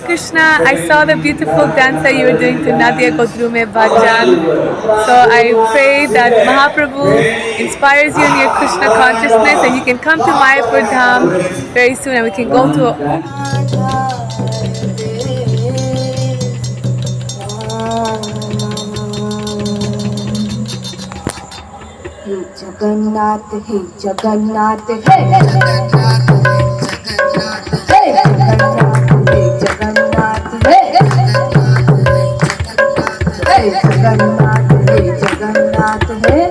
Krishna, I saw the beautiful dance that you were doing to Nadia Godru Mein Bhajan. So I pray that Mahaprabhu inspires you in your Krishna consciousness and you can come to Mayapur Dham very soon and we can go to Jagannath हे जगन्नाथ हे जगन्नाथ हे जगन्नाथ हे जगन्नाथ हे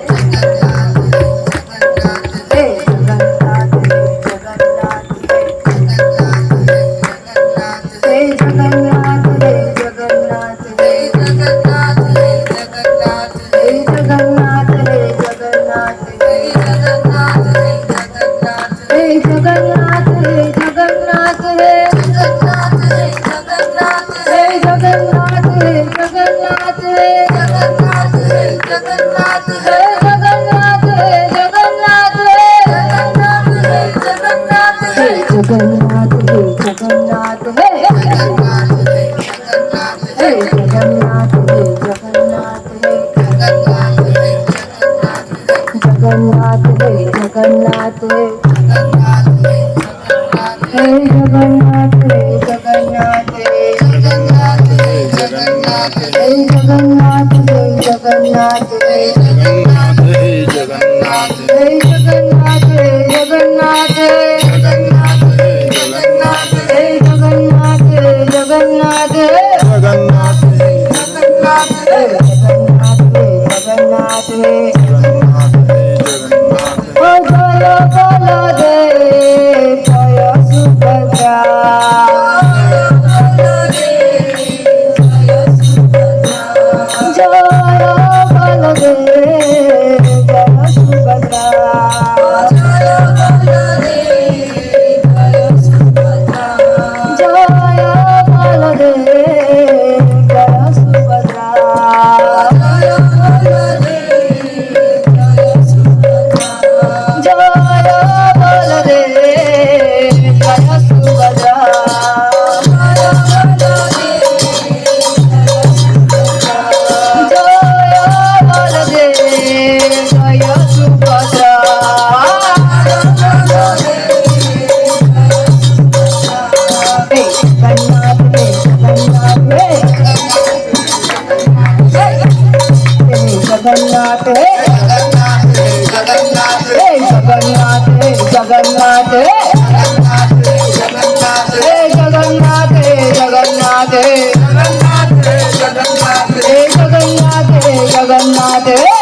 जगन्नाथ हे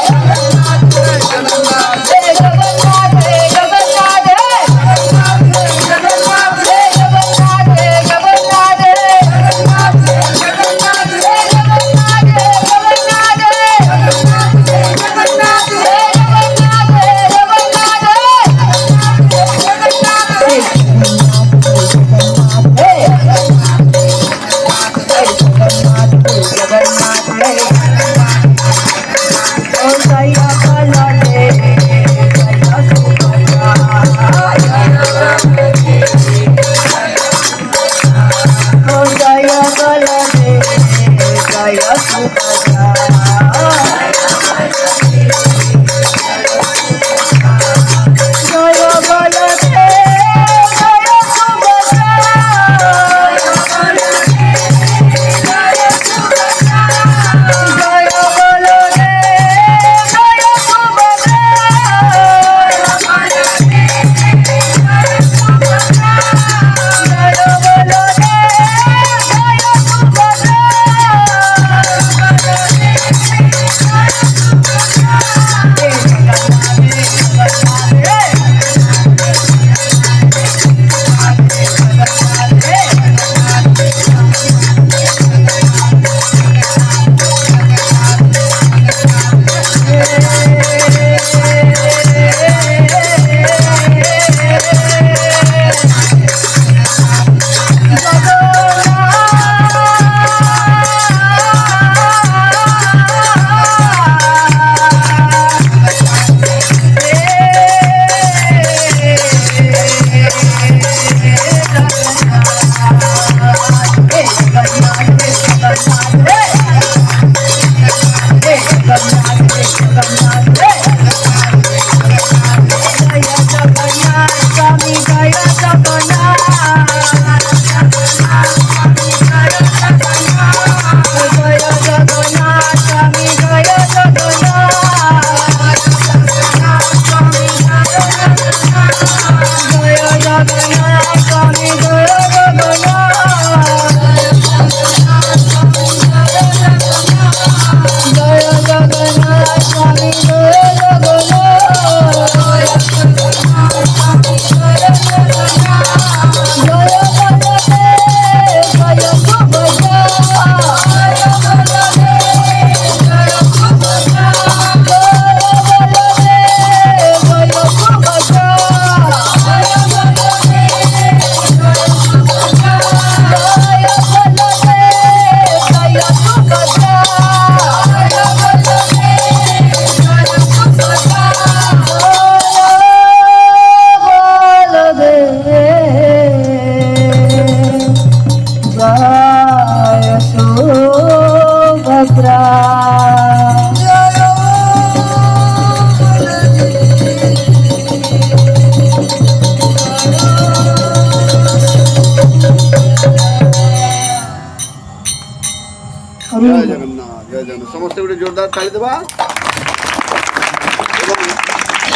हरि जय जगन्नाथ समस्त गोटे जोरदार ताली देवा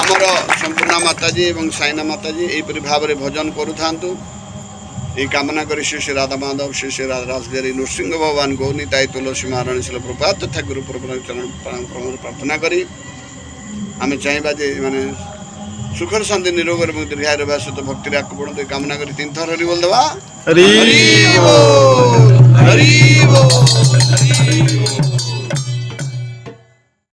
आमर संपूर्णा माताजी और साइना माताजी यहीपरि भाव में भजन करूँ ये कामना करी श्री श्री राधा माधव श्री श्री राधा रासबिहारी नृसिंह भगवान को निताई तुलसी महाराणी शिल प्रभुपाद तथा गुरु चरण प्रार्थना करी आम चाहिए जे माने सुखर शांति निरोग और दीर्घायु सहित भक्ति आगे बढ़ते कामना करी 3 थर हरि बोल देवा हरि बोल।